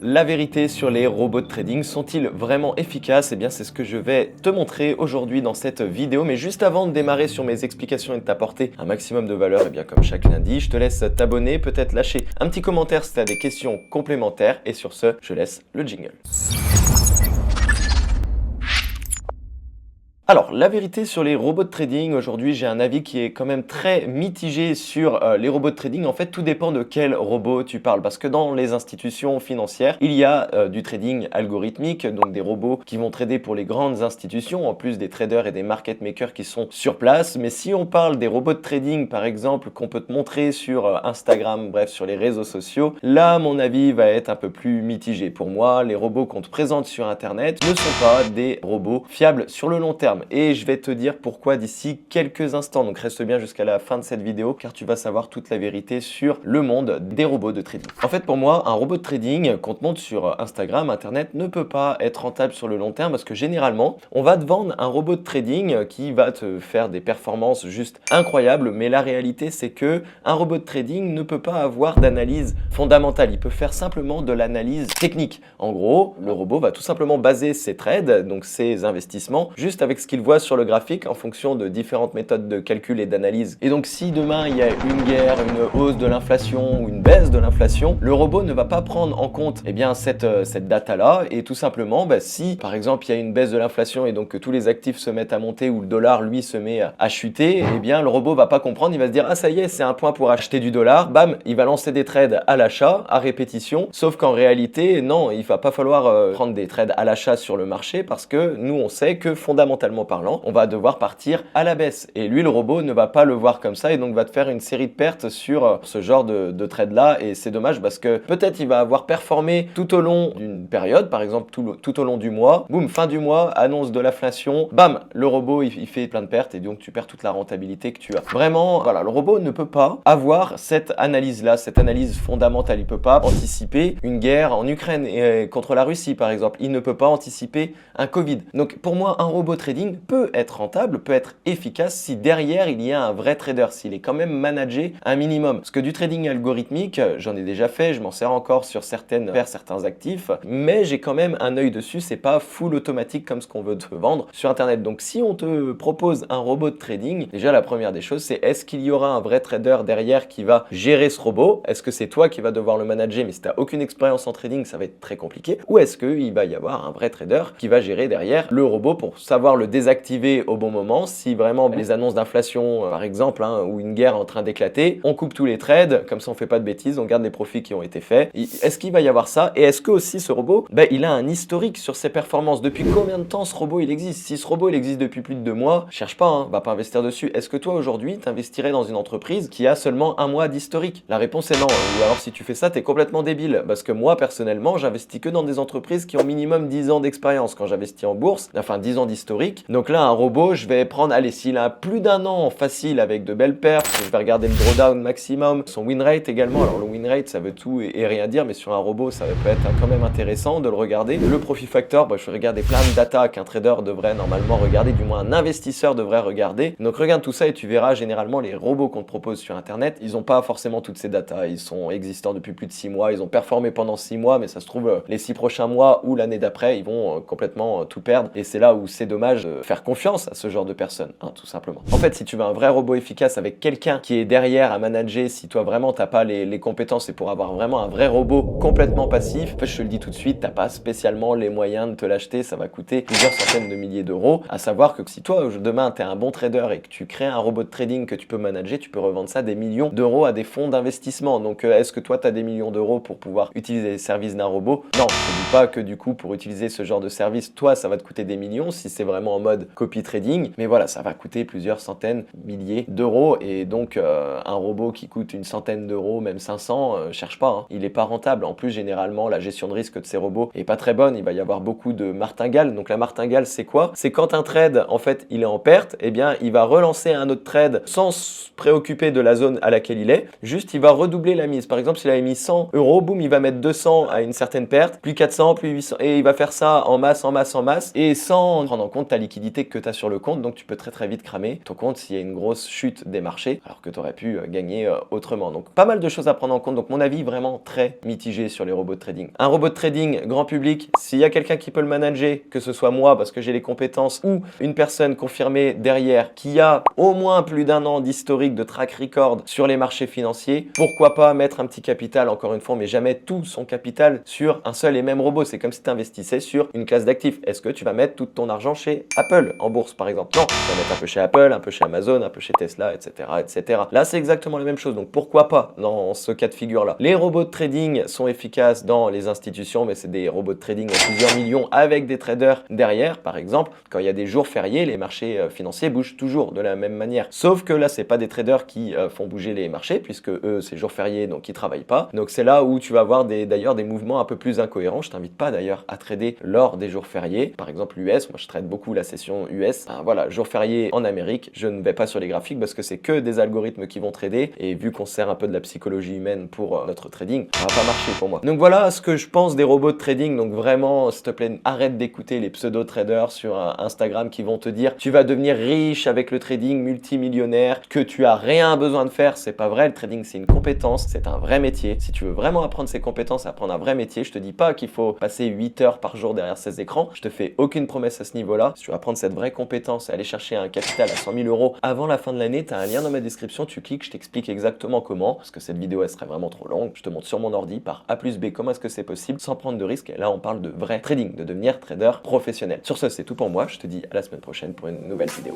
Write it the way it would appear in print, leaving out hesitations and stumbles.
la vérité sur les robots de trading, sont-ils vraiment efficaces? Eh bien, c'est ce que je vais te montrer aujourd'hui dans cette vidéo. Mais juste avant de démarrer sur mes explications et de t'apporter un maximum de valeur, eh bien, comme chaque lundi, je te laisse t'abonner, peut-être lâcher un petit commentaire si tu as des questions complémentaires. Et sur ce, je laisse le jingle. Alors, la vérité sur les robots de trading, aujourd'hui j'ai un avis qui est quand même très mitigé sur les robots de trading. En fait, tout dépend de quel robot tu parles, parce que dans les institutions financières, il y a du trading algorithmique, donc des robots qui vont trader pour les grandes institutions, en plus des traders et des market makers qui sont sur place. Mais si on parle des robots de trading, par exemple, qu'on peut te montrer sur Instagram, bref, sur les réseaux sociaux, là, mon avis va être un peu plus mitigé. Pour moi, les robots qu'on te présente sur Internet ne sont pas des robots fiables sur le long terme. Et je vais te dire pourquoi d'ici quelques instants. Donc reste bien jusqu'à la fin de cette vidéo car tu vas savoir toute la vérité sur le monde des robots de trading. En fait, pour moi, un robot de trading qu'on te montre sur Instagram, Internet, ne peut pas être rentable sur le long terme parce que généralement, on va te vendre un robot de trading qui va te faire des performances juste incroyables. Mais la réalité, c'est que un robot de trading ne peut pas avoir d'analyse fondamentale. Il peut faire simplement de l'analyse technique. En gros, le robot va tout simplement baser ses trades, donc ses investissements, juste avec ce qu'il voit sur le graphique en fonction de différentes méthodes de calcul et d'analyse. Et donc si demain il y a une guerre, une hausse de l'inflation ou une baisse de l'inflation, le robot ne va pas prendre en compte cette data-là et tout simplement si par exemple il y a une baisse de l'inflation et donc que tous les actifs se mettent à monter ou le dollar lui se met à chuter, eh bien le robot va pas comprendre, il va se dire ah ça y est c'est un point pour acheter du dollar, bam, il va lancer des trades à l'achat, à répétition, sauf qu'en réalité non, il va pas falloir prendre des trades à l'achat sur le marché parce que nous on sait que fondamentalement parlant, on va devoir partir à la baisse. Et lui, le robot, ne va pas le voir comme ça et donc va te faire une série de pertes sur ce genre de trade-là. Et c'est dommage parce que peut-être il va avoir performé tout au long d'une période, par exemple tout au long du mois. Boum, fin du mois, annonce de l'inflation. Bam, le robot, il fait plein de pertes et donc tu perds toute la rentabilité que tu as. Vraiment, voilà, le robot ne peut pas avoir cette analyse-là, cette analyse fondamentale. Il peut pas anticiper une guerre en Ukraine et contre la Russie, par exemple. Il ne peut pas anticiper un Covid. Donc pour moi, un robot trading peut être rentable, peut être efficace si derrière il y a un vrai trader, s'il est quand même managé un minimum. Parce que du trading algorithmique, j'en ai déjà fait, je m'en sers encore sur certains actifs, mais j'ai quand même un œil dessus, c'est pas full automatique comme ce qu'on veut te vendre sur Internet. Donc si on te propose un robot de trading, déjà la première des choses c'est est-ce qu'il y aura un vrai trader derrière qui va gérer ce robot? Est-ce que c'est toi qui vas devoir le manager mais si tu n'as aucune expérience en trading ça va être très compliqué? Ou est-ce qu'il va y avoir un vrai trader qui va gérer derrière le robot pour savoir le désactiver au bon moment si vraiment les annonces d'inflation par exemple ou une guerre en train d'éclater, on coupe tous les trades, comme ça on fait pas de bêtises, on garde les profits qui ont été faits. Est-ce qu'il va y avoir ça? Et est-ce que aussi ce robot, il a un historique sur ses performances? Depuis combien de temps ce robot il existe? Si ce robot il existe depuis plus de 2 mois, cherche pas, va pas investir dessus. Est-ce que toi aujourd'hui t'investirais dans une entreprise qui a seulement 1 mois d'historique? La réponse est non. Ou alors si tu fais ça, t'es complètement débile. Parce que moi personnellement, j'investis que dans des entreprises qui ont minimum 10 ans d'expérience quand j'investis en bourse, enfin 10 ans d'historique. Donc là, un robot, je vais prendre, allez, s'il a plus d'1 an facile avec de belles perfs, je vais regarder le drawdown maximum, son win rate également. Alors le win rate, ça veut tout et rien dire, mais sur un robot, ça peut être quand même intéressant de le regarder. Le profit factor, je vais regarder plein de data qu'un trader devrait normalement regarder, du moins un investisseur devrait regarder. Donc regarde tout ça et tu verras généralement les robots qu'on te propose sur Internet, ils n'ont pas forcément toutes ces datas. Ils sont existants depuis plus de 6 mois, ils ont performé pendant 6 mois, mais ça se trouve, les 6 prochains mois ou l'année d'après, ils vont complètement tout perdre. Et c'est là où c'est dommage de faire confiance à ce genre de personnes, tout simplement. En fait, si tu veux un vrai robot efficace avec quelqu'un qui est derrière à manager, si toi vraiment t'as pas les compétences et pour avoir vraiment un vrai robot complètement passif, en fait, je te le dis tout de suite, t'as pas spécialement les moyens de te l'acheter, ça va coûter plusieurs centaines de milliers d'euros. À savoir que si toi demain t'es un bon trader et que tu crées un robot de trading que tu peux manager, tu peux revendre ça des millions d'euros à des fonds d'investissement. Donc est-ce que toi t'as des millions d'euros pour pouvoir utiliser les services d'un robot? Non, je te dis pas que du coup pour utiliser ce genre de service, toi ça va te coûter des millions si c'est vraiment en mode copy trading, mais voilà, ça va coûter plusieurs centaines, milliers d'euros et donc un robot qui coûte une centaine d'euros, même 500, cherche pas, il est pas rentable. En plus, généralement, la gestion de risque de ces robots est pas très bonne, il va y avoir beaucoup de martingale. Donc la martingale, c'est quoi? C'est quand un trade, en fait, il est en perte, eh bien, il va relancer un autre trade sans se préoccuper de la zone à laquelle il est, juste il va redoubler la mise. Par exemple, s'il avait mis 100 euros, boum, il va mettre 200 à une certaine perte, puis 400, puis 800, et il va faire ça en masse, et sans prendre en compte ta liquidité que tu as sur le compte, donc tu peux très très vite cramer ton compte s'il y a une grosse chute des marchés, alors que tu aurais pu gagner autrement. Donc pas mal de choses à prendre en compte, donc mon avis vraiment très mitigé sur les robots de trading. Un robot de trading grand public, s'il y a quelqu'un qui peut le manager, que ce soit moi parce que j'ai les compétences ou une personne confirmée derrière qui a au moins plus d'un an d'historique de track record sur les marchés financiers, pourquoi pas mettre un petit capital, encore une fois, mais jamais tout son capital sur un seul et même robot. C'est comme si tu investissais sur une classe d'actifs. Est-ce que tu vas mettre tout ton argent chez Apple en bourse par exemple? Non, tu vas mettre un peu chez Apple, un peu chez Amazon, un peu chez Tesla, etc. etc. Là, c'est exactement la même chose, donc pourquoi pas dans ce cas de figure-là. Les robots de trading sont efficaces dans les institutions, mais c'est des robots de trading à plusieurs millions avec des traders derrière. Par exemple, quand il y a des jours fériés, les marchés financiers bougent toujours de la même manière. Sauf que là, c'est pas des traders qui font bouger les marchés, puisque eux, c'est jours fériés, donc ils travaillent pas. Donc c'est là où tu vas avoir d'ailleurs des mouvements un peu plus incohérents. Je t'invite pas d'ailleurs à trader lors des jours fériés. Par exemple, l'US, moi je trade beaucoup la session US. Voilà, jour férié en Amérique, je ne vais pas sur les graphiques parce que c'est que des algorithmes qui vont trader. Et vu qu'on sert un peu de la psychologie humaine pour notre trading, ça va pas marcher pour moi. Donc voilà ce que je pense des robots de trading. Donc vraiment, s'il te plaît, arrête d'écouter les pseudo-traders sur Instagram qui vont te dire tu vas devenir riche avec le trading, multimillionnaire, que tu as rien besoin de faire. C'est pas vrai, le trading c'est une compétence, c'est un vrai métier. Si tu veux vraiment apprendre ces compétences, apprendre un vrai métier, je te dis pas qu'il faut passer 8 heures par jour derrière ces écrans. Je te fais aucune promesse à ce niveau-là. Si tu veux apprendre cette vraie compétence et aller chercher un capital à 100 000 euros avant la fin de l'année, tu as un lien dans ma description, tu cliques, je t'explique exactement comment, parce que cette vidéo elle serait vraiment trop longue. Je te montre sur mon ordi par A plus B comment est-ce que c'est possible sans prendre de risques. Et là on parle de vrai trading, de devenir trader professionnel. Sur ce, c'est tout pour moi. Je te dis à la semaine prochaine pour une nouvelle vidéo.